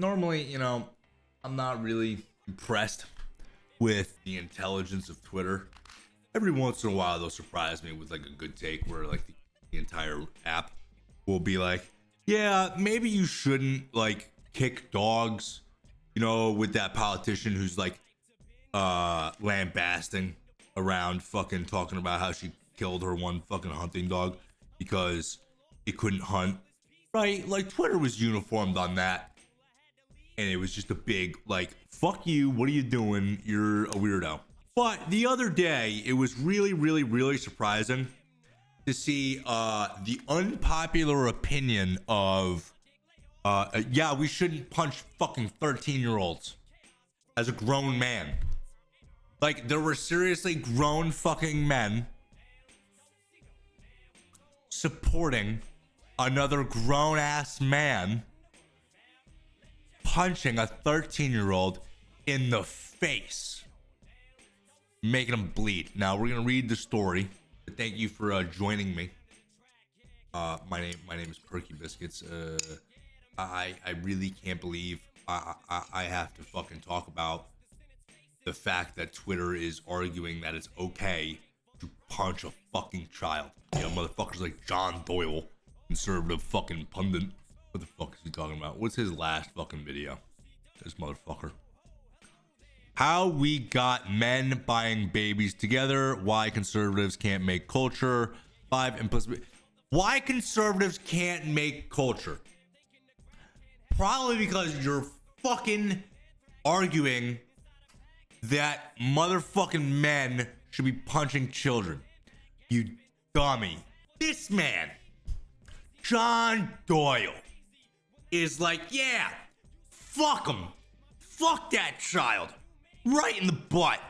normally, I'm not really impressed with the intelligence of Twitter. Every once in a while, they'll surprise me with like a good take where like the entire app will be like, yeah, maybe you shouldn't like kick dogs, with that politician who's like lambasting around fucking talking about how she killed her one fucking hunting dog because it couldn't hunt. Right? Like Twitter was uniformed on that. And it was just a big like, fuck you, what are you doing? You're a weirdo. But the other day, it was really, really, really surprising to see the unpopular opinion of, yeah, we shouldn't punch fucking 13-year-olds as a grown man. Like, there were seriously grown fucking men supporting another grown-ass man punching a 13-year-old in the face, making him bleed. Now we're gonna read the story. Thank you for joining me. My name is Perky Biscuits. I really can't believe I have to fucking talk about the fact that Twitter is arguing that it's okay to punch a fucking child. Motherfuckers like John Doyle, conservative fucking pundit. What the fuck is he talking about? What's his last fucking video? This motherfucker. How we got men buying babies together. Why conservatives can't make culture. 5 implicit. Why conservatives can't make culture? Probably because you're fucking arguing that motherfucking men should be punching children. You dummy. This man, John Doyle, is like, yeah, fuck him. Fuck that child. Right in the butt.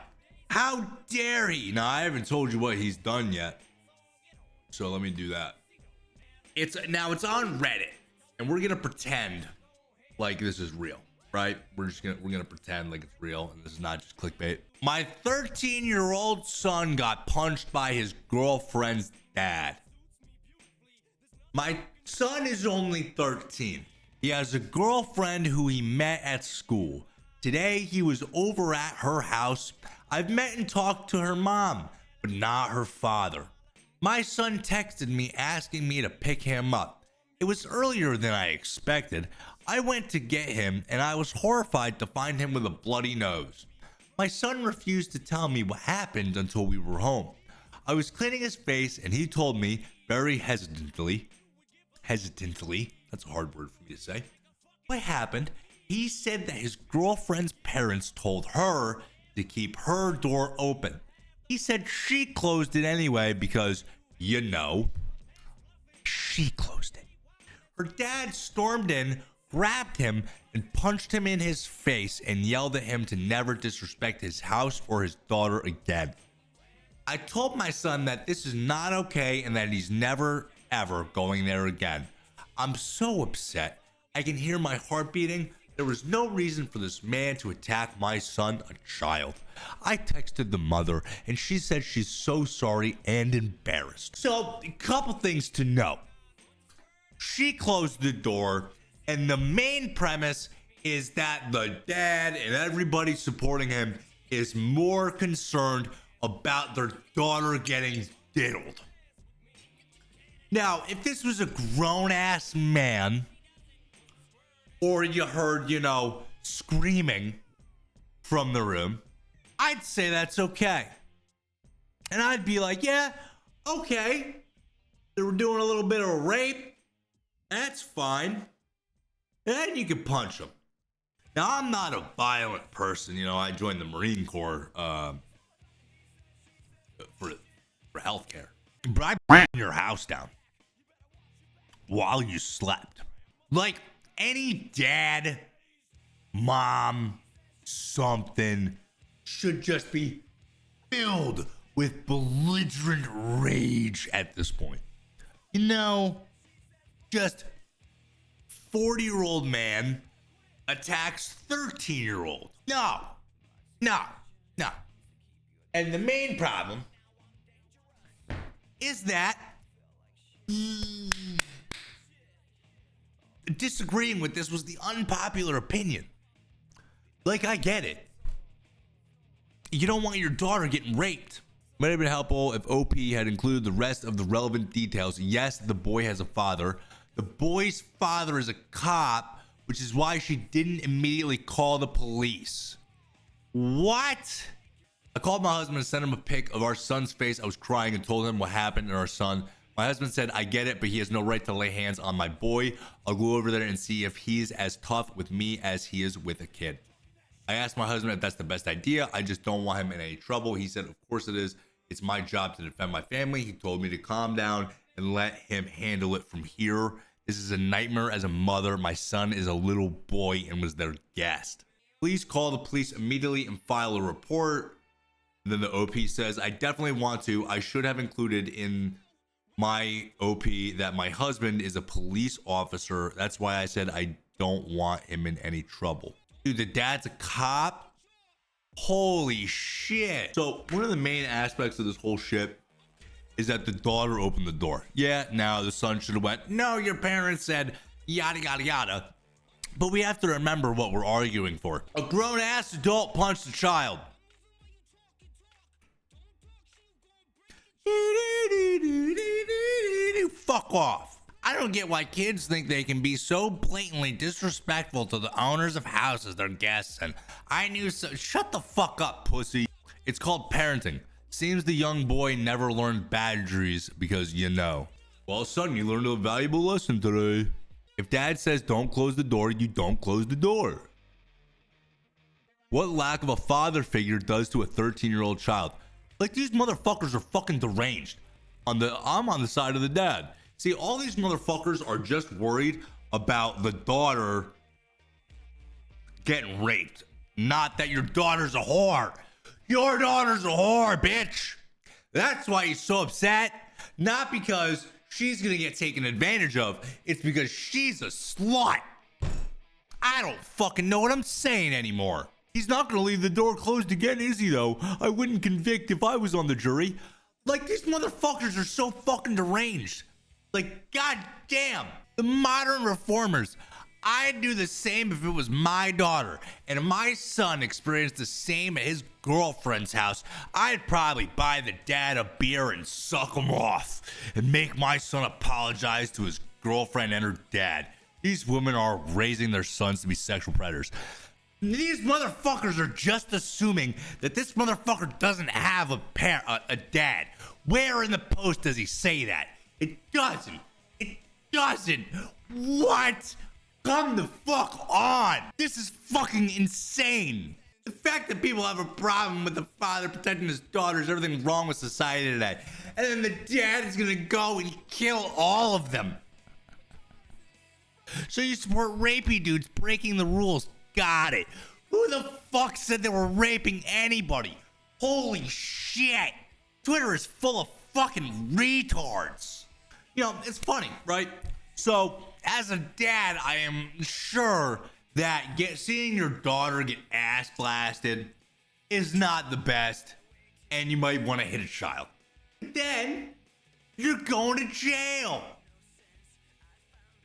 How dare he? Now, I haven't told you what he's done yet, so let me do that. It's on Reddit, and we're gonna pretend like this is real, right? We're gonna pretend like it's real, and this is not just clickbait. My 13-year-old son got punched by his girlfriend's dad. My son is only 13. He has a girlfriend who he met at school. Today, he was over at her house. I've met and talked to her mom, but not her father. My son texted me asking me to pick him up. It was earlier than I expected. I went to get him, and I was horrified to find him with a bloody nose. My son refused to tell me what happened until we were home. I was cleaning his face, and he told me very hesitantly, that's a hard word for me to say, what happened. He said that his girlfriend's parents told her to keep her door open. He said she closed it anyway because, she closed it. Her dad stormed in, grabbed him, and punched him in his face and yelled at him to never disrespect his house or his daughter again. I told my son that this is not okay and that he's never, ever going there again. I'm so upset. I can hear my heart beating. There was no reason for this man to attack my son, a child. I texted the mother, and she said she's so sorry and embarrassed. So, a couple things to know. She closed the door, and the main premise is that the dad and everybody supporting him is more concerned about their daughter getting diddled. Now, if this was a grown-ass man, or you heard, screaming from the room, I'd say that's okay. And I'd be like, yeah, okay. They were doing a little bit of a rape. That's fine. And you can punch them. Now, I'm not a violent person. I joined the Marine Corps for healthcare. But I burned your house down while you slept. Like, any dad, mom, something should just be filled with belligerent rage at this point. Just 40-year-old man attacks 13-year-old. No. And the main problem is that disagreeing with this was the unpopular opinion. Like, I get it. You don't want your daughter getting raped. Might have been helpful if OP had included the rest of the relevant details. Yes, the boy has a father. The boy's father is a cop, which is why she didn't immediately call the police. What? I called my husband and sent him a pic of our son's face. I was crying and told him what happened to our son. My husband said, I get it, but he has no right to lay hands on my boy. I'll go over there and see if he's as tough with me as he is with a kid. I asked my husband if that's the best idea. I just don't want him in any trouble. He said, of course it is. It's my job to defend my family. He told me to calm down and let him handle it from here. This is a nightmare as a mother. My son is a little boy and was their guest. Please call the police immediately and file a report. And then the OP says, I definitely want to. I should have included in my OP that my husband is a police officer. That's why I said I don't want him in any trouble. Dude, the dad's a cop? Holy shit. So one of the main aspects of this whole shit is that the daughter opened the door. Yeah, now the son should have went, no, your parents said yada, yada, yada. But we have to remember what we're arguing for. A grown-ass adult punched a child. Fuck off. I don't get why kids think they can be so blatantly disrespectful to the owners of houses they're guests in. I knew so. Shut the fuck up, pussy. It's called parenting. Seems the young boy never learned boundaries because you know. Well, son, you learned a valuable lesson today. If dad says don't close the door, you don't close the door. What lack of a father figure does to a 13-year-old child. Like, these motherfuckers are fucking deranged. I'm on the side of the dad. See, all these motherfuckers are just worried about the daughter getting raped. Not that your daughter's a whore. Your daughter's a whore, bitch. That's why he's so upset. Not because she's gonna get taken advantage of. It's because she's a slut. I don't fucking know what I'm saying anymore. He's not gonna leave the door closed again, is he though? I wouldn't convict if I was on the jury. Like, these motherfuckers are so fucking deranged. Like, goddamn, the modern reformers. I'd do the same if it was my daughter and if my son experienced the same at his girlfriend's house. I'd probably buy the dad a beer and suck him off and make my son apologize to his girlfriend and her dad. These women are raising their sons to be sexual predators. These motherfuckers are just assuming that this motherfucker doesn't have a dad. Where in the post does he say that? It doesn't. It doesn't. What? Come the fuck on. This is fucking insane. The fact that people have a problem with the father protecting his daughter is everything wrong with society today. And then the dad is gonna go and kill all of them. So you support rapey dudes breaking the rules. Got it. Who the fuck said they were raping anybody? Holy shit. Twitter is full of fucking retards. You know, it's funny, right? So, as a dad, I am sure that seeing your daughter get ass blasted is not the best, and you might want to hit a child. But then, you're going to jail.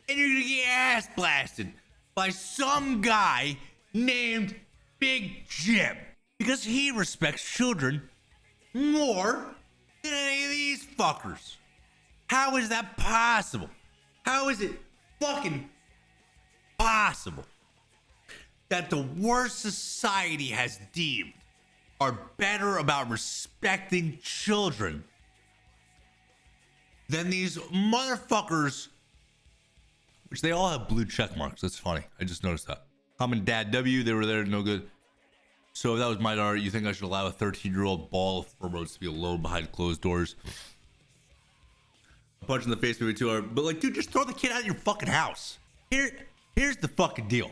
And you're going to get ass blasted by some guy named Big Jim because he respects children more than any of these fuckers. How is that possible? How is it fucking possible that the worst society has deemed are better about respecting children than these motherfuckers, which they all have blue check marks? That's funny. I just noticed that. I'm and Dad W, they were there, no good. So if that was my daughter, you think I should allow a 13-year-old ball of hormones to be alone behind closed doors? A punch in the face maybe too hard, but like, dude, just throw the kid out of your fucking house. Here's the fucking deal.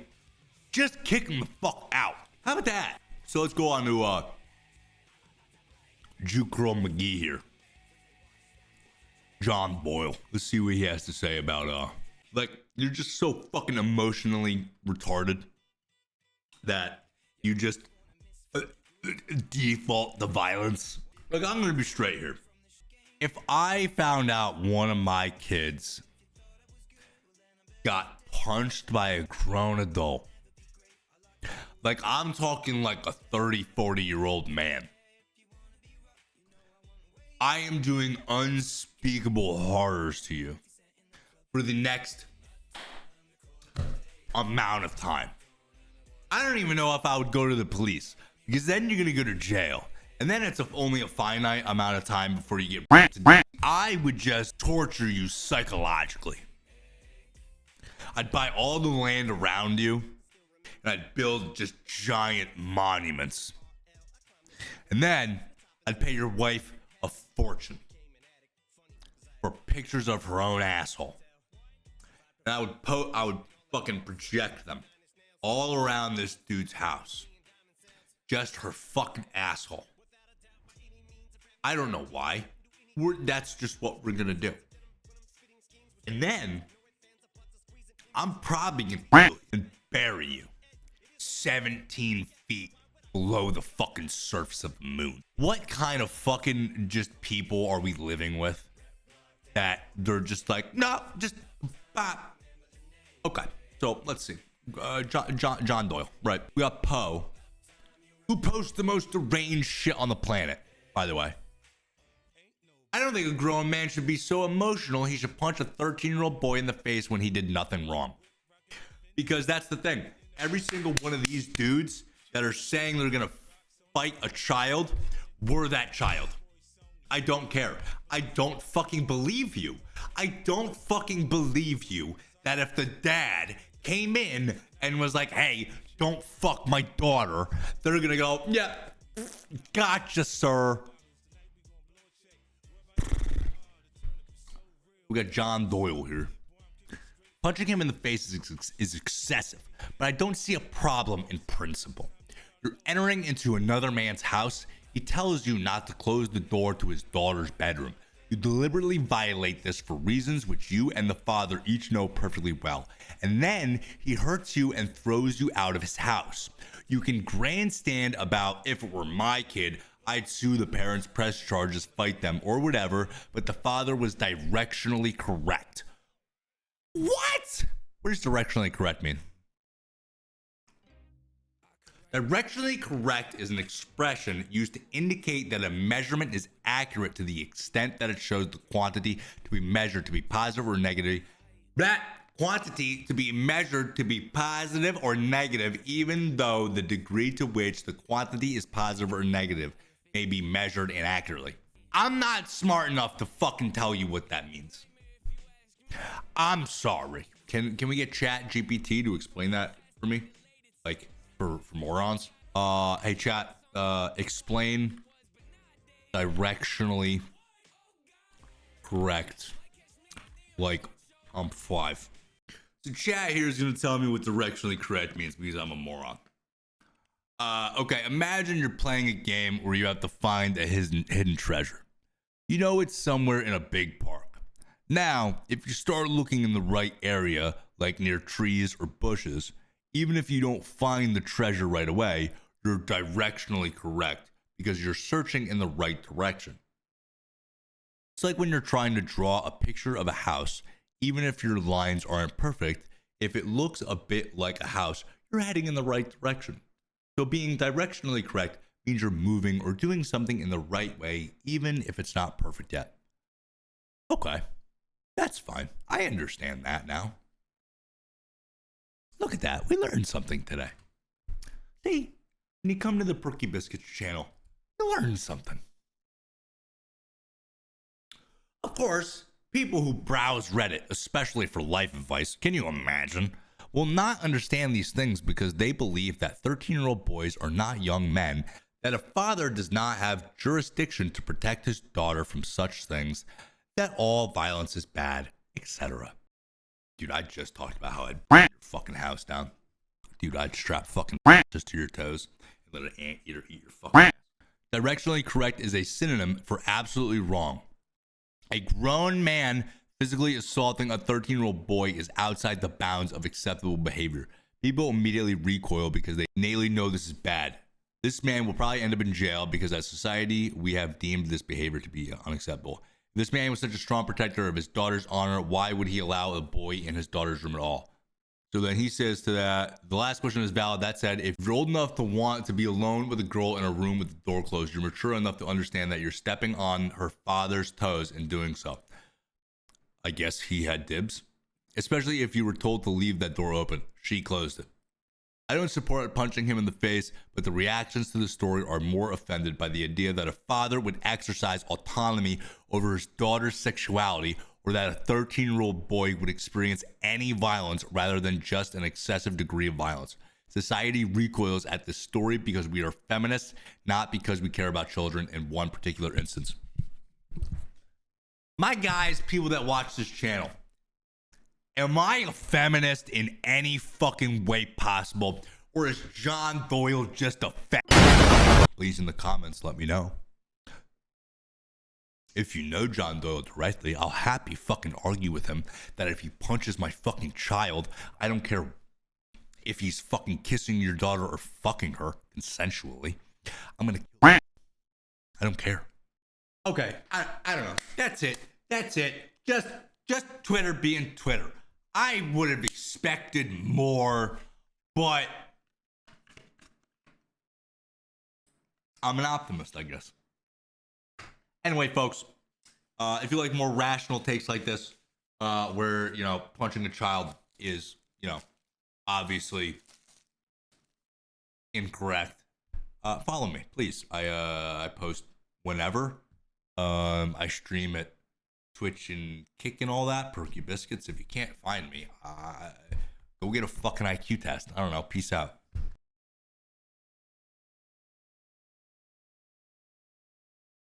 Just kick him the fuck out. How about that? So let's go on to Juke Girl McGee here. John Boyle. Let's see what he has to say about like, you're just so fucking emotionally retarded that you just default to violence. Like, I'm gonna be straight here. If I found out one of my kids got punched by a grown adult. Like, I'm talking like a 30, 40-year-old man. I am doing unspeakable horrors to you for the next amount of time. I don't even know if I would go to the police, because then you're going to go to jail. And then it's only a finite amount of time before you get... I would just torture you psychologically. I'd buy all the land around you, and I'd build just giant monuments. And then I'd pay your wife a fortune for pictures of her own asshole. And I would fucking project them all around this dude's house. Just her fucking asshole. I don't know why. That's just what we're gonna do. And then I'm probably gonna bury you 17 feet below the fucking surface of the moon. What kind of fucking just people are we living with that they're just like, no, just bop. Okay, so let's see. John Doyle, right? We got Poe, who posts the most deranged shit on the planet, by the way. I don't think a grown man should be so emotional he should punch a 13-year-old boy in the face when he did nothing wrong. Because that's the thing. Every single one of these dudes that are saying they're gonna fight a child were that child. I don't care. I don't fucking believe you. I don't fucking believe you that if the dad came in and was like, hey, don't fuck my daughter, they're gonna go, yeah, gotcha, sir. We got John Doyle here. Punching him in the face is excessive, but I don't see a problem in principle. You're entering into another man's house. He tells you not to close the door to his daughter's bedroom. You deliberately violate this for reasons which you and the father each know perfectly well. And then he hurts you and throws you out of his house. You can grandstand about, if it were my kid, I'd sue the parents, press charges, fight them, or whatever, but the father was directionally correct. What? What does directionally correct mean? Directionally correct is an expression used to indicate that a measurement is accurate to the extent that it shows the quantity to be measured to be positive or negative. That quantity to be measured to be positive or negative, even though the degree to which the quantity is positive or negative may be measured inaccurately. I'm not smart enough to fucking tell you what that means. I'm sorry. Can we get Chat GPT to explain that for me? Like for morons? Hey Chat, explain directionally correct. Like I'm 5. So Chat here is gonna tell me what directionally correct means because I'm a moron. Okay, imagine you're playing a game where you have to find a hidden treasure. You know it's somewhere in a big park. Now, if you start looking in the right area, like near trees or bushes, even if you don't find the treasure right away, you're directionally correct because you're searching in the right direction. It's like when you're trying to draw a picture of a house, even if your lines aren't perfect, if it looks a bit like a house, you're heading in the right direction. So being directionally correct means you're moving or doing something in the right way, even if it's not perfect yet. Okay, that's fine. I understand that now. Look at that. We learned something today. See, when you come to the Perky Biscuits channel, you learn something. Of course, people who browse Reddit, especially for life advice, can you imagine, will not understand these things because they believe that 13-year-old boys are not young men, that a father does not have jurisdiction to protect his daughter from such things, that all violence is bad, etc. Dude, I just talked about how I'd burn your fucking house down. Dude, I'd strap fucking just to your toes and let an anteater eat your fucking ass. Directionally correct is a synonym for absolutely wrong. A grown man physically assaulting a 13-year-old boy is outside the bounds of acceptable behavior. People immediately recoil because they innately know this is bad. This man will probably end up in jail because as society, we have deemed this behavior to be unacceptable. If this man was such a strong protector of his daughter's honor, why would he allow a boy in his daughter's room at all? So then he says to that, the last question is valid. That said, if you're old enough to want to be alone with a girl in a room with the door closed, you're mature enough to understand that you're stepping on her father's toes in doing so. I guess he had dibs, especially if you were told to leave that door open. She closed it. I don't support punching him in the face, but the reactions to the story are more offended by the idea that a father would exercise autonomy over his daughter's sexuality, or that a 13-year-old boy would experience any violence rather than just an excessive degree of violence. Society recoils at this story because we are feminists, not because we care about children in one particular instance. My guys, people that watch this channel, am I a feminist in any fucking way possible? Or is John Doyle just a Please in the comments let me know. If you know John Doyle directly, I'll happy fucking argue with him that if he punches my fucking child, I don't care if he's fucking kissing your daughter or fucking her consensually, I'm gonna kill him. I don't care. Okay, I don't know. That's it. Just Twitter being Twitter. I would have expected more, but I'm an optimist, I guess. Anyway, folks, if you like more rational takes like this, where, you know, punching a child is, you know, obviously incorrect, follow me, please. I post whenever. I stream at Twitch and Kick and all that, Perky Biscuits. If you can't find me, go get a fucking IQ test. I don't know. Peace out.